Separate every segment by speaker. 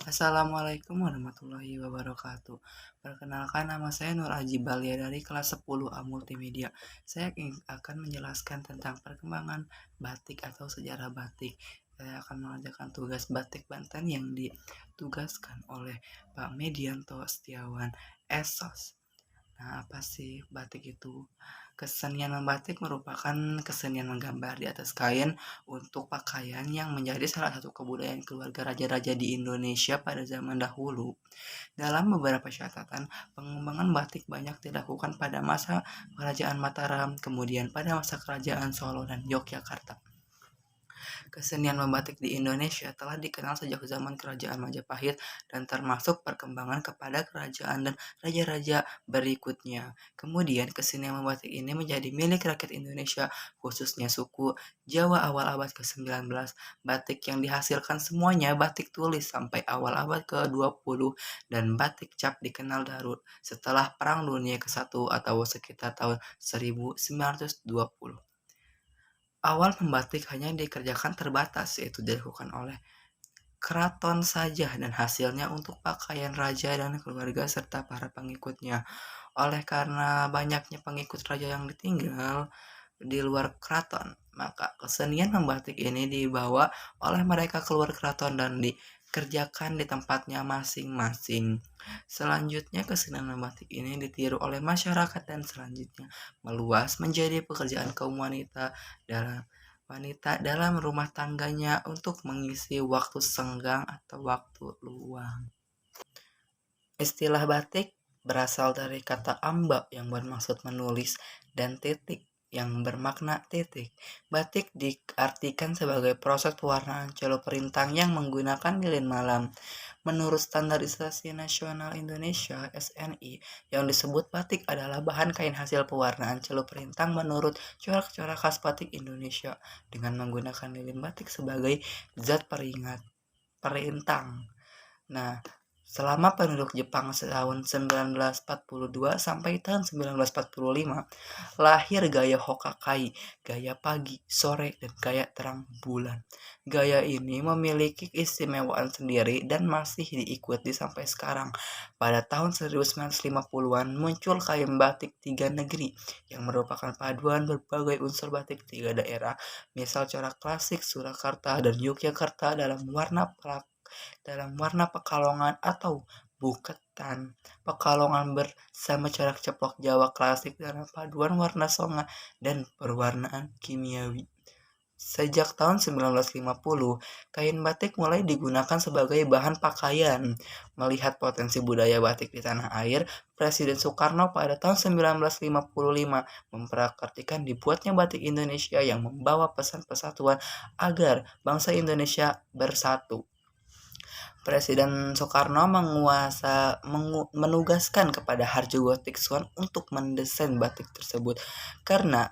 Speaker 1: Assalamualaikum warahmatullahi wabarakatuh. Perkenalkan, nama saya Nur Aji Balia dari kelas 10 A Multimedia. Saya akan menjelaskan tentang perkembangan batik atau sejarah batik. Saya akan mengerjakan tugas batik Banten yang ditugaskan oleh Pak Medianto Setiawan Esos. Nah, apa sih batik itu? Kesenian membatik merupakan kesenian menggambar di atas kain untuk pakaian yang menjadi salah satu kebudayaan keluarga raja-raja di Indonesia pada zaman dahulu. Dalam beberapa catatan, pengembangan batik banyak dilakukan pada masa Kerajaan Mataram, kemudian pada masa Kerajaan Solo dan Yogyakarta. Kesenian membatik di Indonesia telah dikenal sejak zaman Kerajaan Majapahit dan termasuk perkembangan kepada kerajaan dan raja-raja berikutnya. Kemudian kesenian membatik ini menjadi milik rakyat Indonesia, khususnya suku Jawa awal abad ke-19. Batik yang dihasilkan semuanya batik tulis sampai awal abad ke-20 dan batik cap dikenal Darut setelah Perang Dunia ke-1 atau sekitar tahun 1920. Awal membatik hanya dikerjakan terbatas, yaitu dilakukan oleh keraton saja dan hasilnya untuk pakaian raja dan keluarga serta para pengikutnya. Oleh karena banyaknya pengikut raja yang ditinggal di luar keraton, maka kesenian membatik ini dibawa oleh mereka keluar keraton dan dikerjakan di tempatnya masing-masing. Selanjutnya kesenian membatik ini ditiru oleh masyarakat dan selanjutnya meluas menjadi pekerjaan kaum wanita dalam rumah tangganya untuk mengisi waktu senggang atau waktu luang. Istilah batik berasal dari kata amba yang bermaksud menulis dan titik yang bermakna titik. Batik diartikan sebagai proses pewarnaan celup-rintang yang menggunakan lilin malam. Menurut Standarisasi Nasional Indonesia (SNI), yang disebut batik adalah bahan kain hasil pewarnaan celup-rintang menurut corak-corak khas batik Indonesia dengan menggunakan lilin batik sebagai zat perintang. Nah, selama penduduk Jepang tahun 1942 sampai tahun 1945, lahir gaya Hokakai, gaya pagi, sore, dan gaya terang bulan. Gaya ini memiliki keistimewaan sendiri dan masih diikuti sampai sekarang. Pada tahun 1950-an muncul kain batik tiga negeri yang merupakan paduan berbagai unsur batik tiga daerah, misal corak klasik Surakarta dan Yogyakarta dalam warna Pekalongan atau buketan. Pekalongan bersama corak ceplok Jawa klasik dalam paduan warna songa dan perwarnaan kimiawi. Sejak tahun 1950, kain batik mulai digunakan sebagai bahan pakaian. Melihat potensi budaya batik di tanah air, Presiden Soekarno pada tahun 1955 memprakartikan dibuatnya batik Indonesia yang membawa pesan persatuan agar bangsa Indonesia bersatu. Presiden Soekarno menugaskan kepada Harjo Gotiksuan untuk mendesain batik tersebut. Karena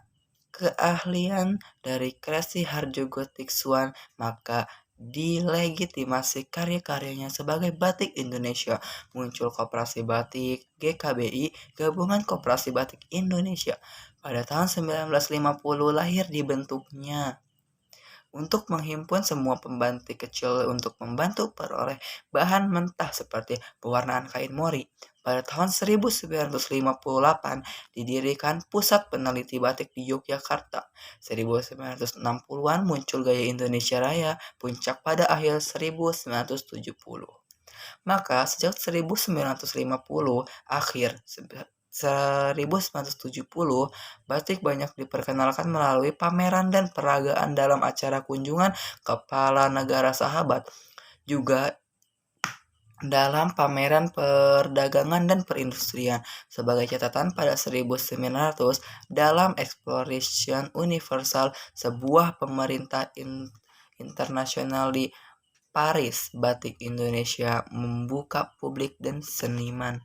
Speaker 1: keahlian dari kreasi Harjo Gotiksuan, maka dilegitimasi karya-karyanya sebagai batik Indonesia. Muncul Koperasi Batik (GKBI), Gabungan Koperasi Batik Indonesia. Pada tahun 1950 lahir dibentuknya untuk menghimpun semua pembatik kecil untuk membantu peroleh bahan mentah seperti pewarnaan kain mori. Pada tahun 1958 didirikan Pusat Peneliti Batik di Yogyakarta. 1960-an muncul gaya Indonesia Raya, puncak pada akhir 1970. Maka sejak 1950 akhir 1970, batik banyak diperkenalkan melalui pameran dan peragaan dalam acara kunjungan kepala negara sahabat, juga dalam pameran perdagangan dan perindustrian. Sebagai catatan, pada 1900 dalam Exploration Universal, sebuah pemerintah internasional di Paris, batik Indonesia membuka publik dan seniman.